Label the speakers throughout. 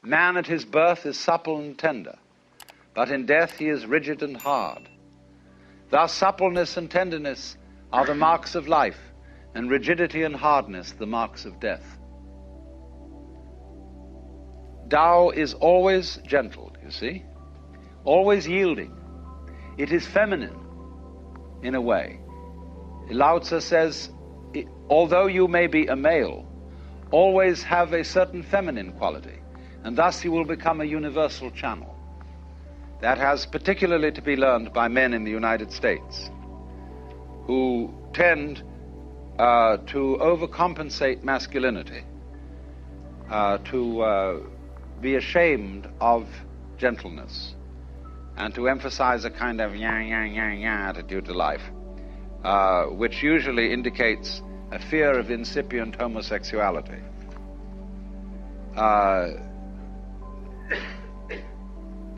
Speaker 1: Man at his birth is supple and tender, but in death he is rigid and hard. Thus suppleness and tenderness are the marks of life, and rigidity and hardness the marks of death. Tao is always gentle, you see, always yielding. It is feminine, in a way. Lao Tzu says, although you may be a male, always have a certain feminine quality, and thus you will become a universal channel. That has particularly to be learned by men in the United States, who tend to overcompensate masculinity, to be ashamed of gentleness, and to emphasize a kind of attitude to life, which usually indicates a fear of incipient homosexuality.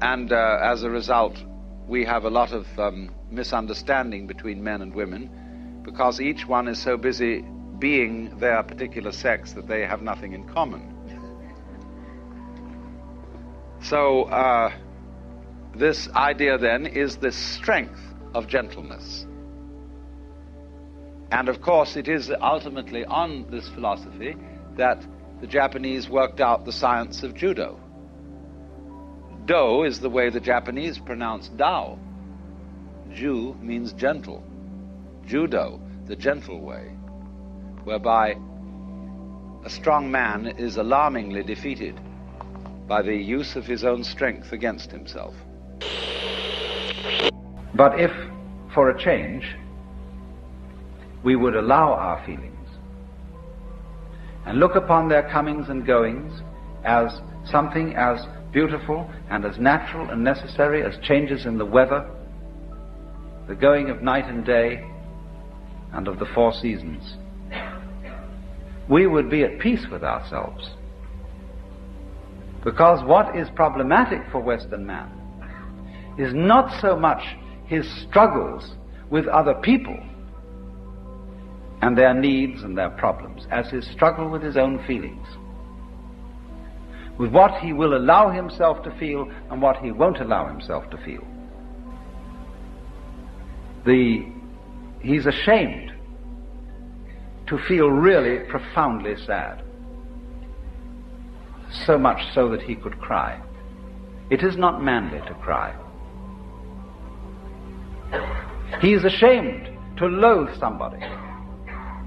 Speaker 1: And as a result, we have a lot of misunderstanding between men and women, because each one is so busy being their particular sex that they have nothing in common. So this idea then is the strength of gentleness. And of course it is ultimately on this philosophy that the Japanese worked out the science of judo. Do is the way the Japanese pronounce Dao. Ju means gentle. Judo, the gentle way, whereby a strong man is alarmingly defeated by the use of his own strength against himself. But if, for a change, we would allow our feelings and look upon their comings and goings as something as beautiful and as natural and necessary as changes in the weather, the going of night and day, and of the four seasons, we would be at peace with ourselves. Because what is problematic for Western man is not so much his struggles with other people and their needs and their problems as his struggle with his own feelings, with what he will allow himself to feel and what he won't allow himself to feel. He's ashamed to feel really profoundly sad, so much so that he could cry. It is not manly to cry. He is ashamed to loathe somebody,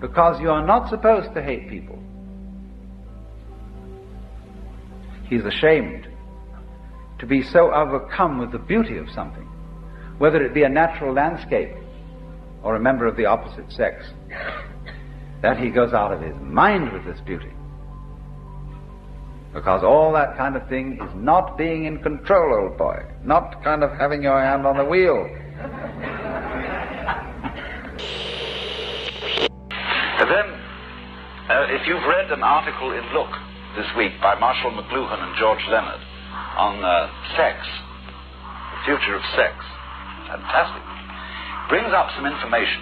Speaker 1: because you are not supposed to hate people. He's ashamed to be so overcome with the beauty of something, whether it be a natural landscape or a member of the opposite sex, that he goes out of his mind with this beauty. Because all that kind of thing is not being in control, old boy, not kind of having your hand on the wheel. And then, if you've read an article in Look this week by Marshall McLuhan and George Leonard on sex, the future of sex, fantastic, brings up some information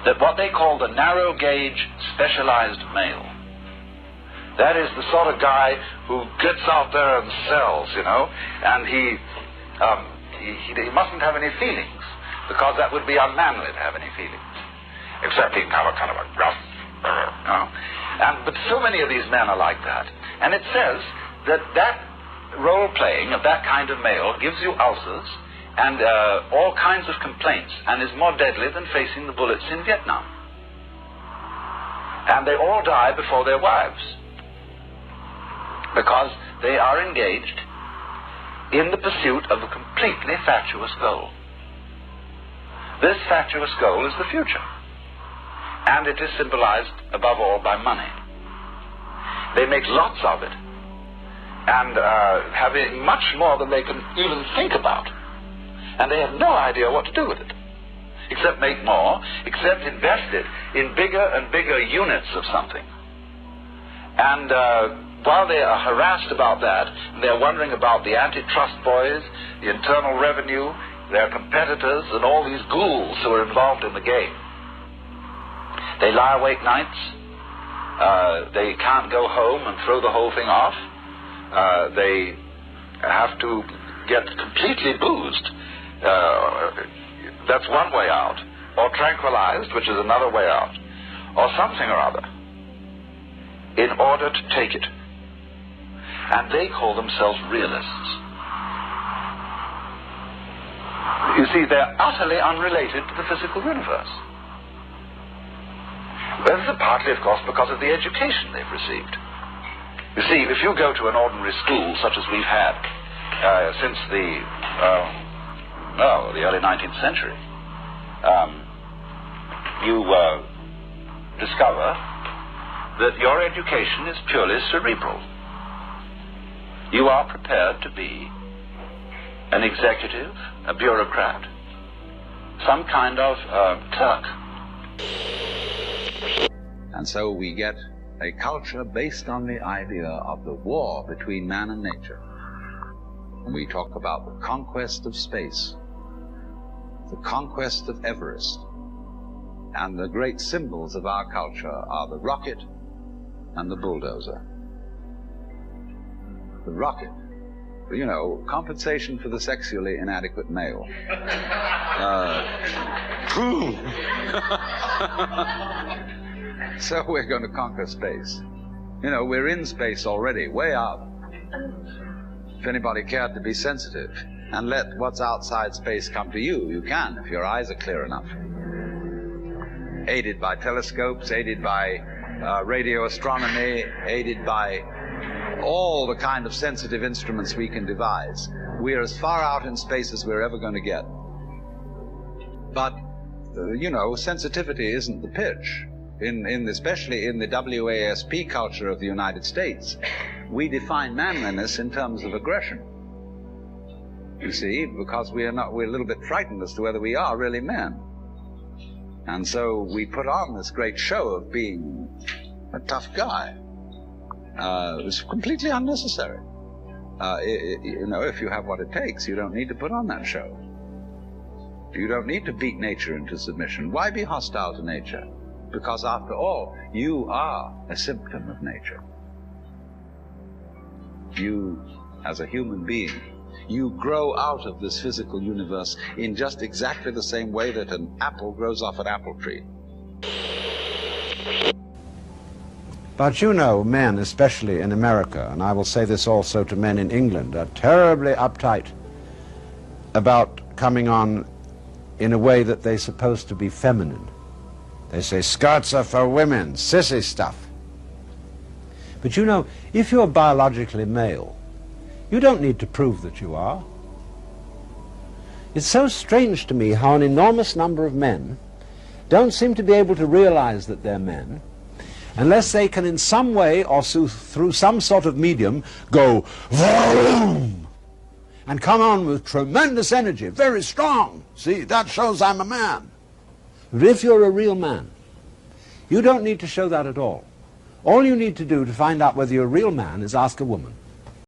Speaker 1: that what they call the narrow gauge specialized male, that is the sort of guy who gets out there and sells, you know, and he mustn't have any feelings, because that would be unmanly to have any feelings, except he can have a kind of a gruff, you know. But so many of these men are like that. And it says that role-playing of that kind of male gives you ulcers and all kinds of complaints, and is more deadly than facing the bullets in Vietnam. And they all die before their wives, because they are engaged in the pursuit of a completely fatuous goal. This fatuous goal is the future, and it is symbolized above all by money. They make lots of it, and having much more than they can even think about, and they have no idea what to do with it, except make more, except invest it in bigger and bigger units of something. And while they are harassed about that, and they're wondering about the antitrust boys, the Internal Revenue, their competitors, and all these ghouls who are involved in the game, they lie awake nights. They can't go home and throw the whole thing off. they have to get completely boozed. That's one way out. Or tranquilized, which is another way out. Or something or other, in order to take it. And they call themselves realists. You see, they're utterly unrelated to the physical universe. This is partly, of course, because of the education they've received. You see, if you go to an ordinary school, such as we've had since the early 19th century, you discover that your education is purely cerebral. You are prepared to be an executive, a bureaucrat, some kind of clerk.
Speaker 2: And so we get a culture based on the idea of the war between man and nature. And we talk about the conquest of space, the conquest of Everest. And the great symbols of our culture are the rocket and the bulldozer. The rocket, you know, compensation for the sexually inadequate male. So we're going to conquer space. You know, we're in space already, way out. If anybody cared to be sensitive and let what's outside space come to you, you can, if your eyes are clear enough. Aided by telescopes, aided by radio astronomy, aided by all the kind of sensitive instruments we can devise. We're as far out in space as we're ever going to get. But, you know, sensitivity isn't the pitch. Especially in the WASP culture of the United States, we define manliness in terms of aggression. You see, because we're a little bit frightened as to whether we are really men. And so we put on this great show of being a tough guy. It's completely unnecessary. You know, if you have what it takes, you don't need to put on that show. You don't need to beat nature into submission. Why be hostile to nature? Because after all, you are a symptom of nature. You, as a human being, you grow out of this physical universe in just exactly the same way that an apple grows off an apple tree.
Speaker 3: But you know, men, especially in America, and I will say this also to men in England, are terribly uptight about coming on in a way that they're supposed to be feminine. They say skirts are for women, sissy stuff. But you know, if you're biologically male, you don't need to prove that you are. It's so strange to me how an enormous number of men don't seem to be able to realize that they're men unless they can in some way or through some sort of medium go vroom and come on with tremendous energy, very strong. See, that shows I'm a man. But if you're a real man, you don't need to show that at all. All you need to do to find out whether you're a real man is ask a woman.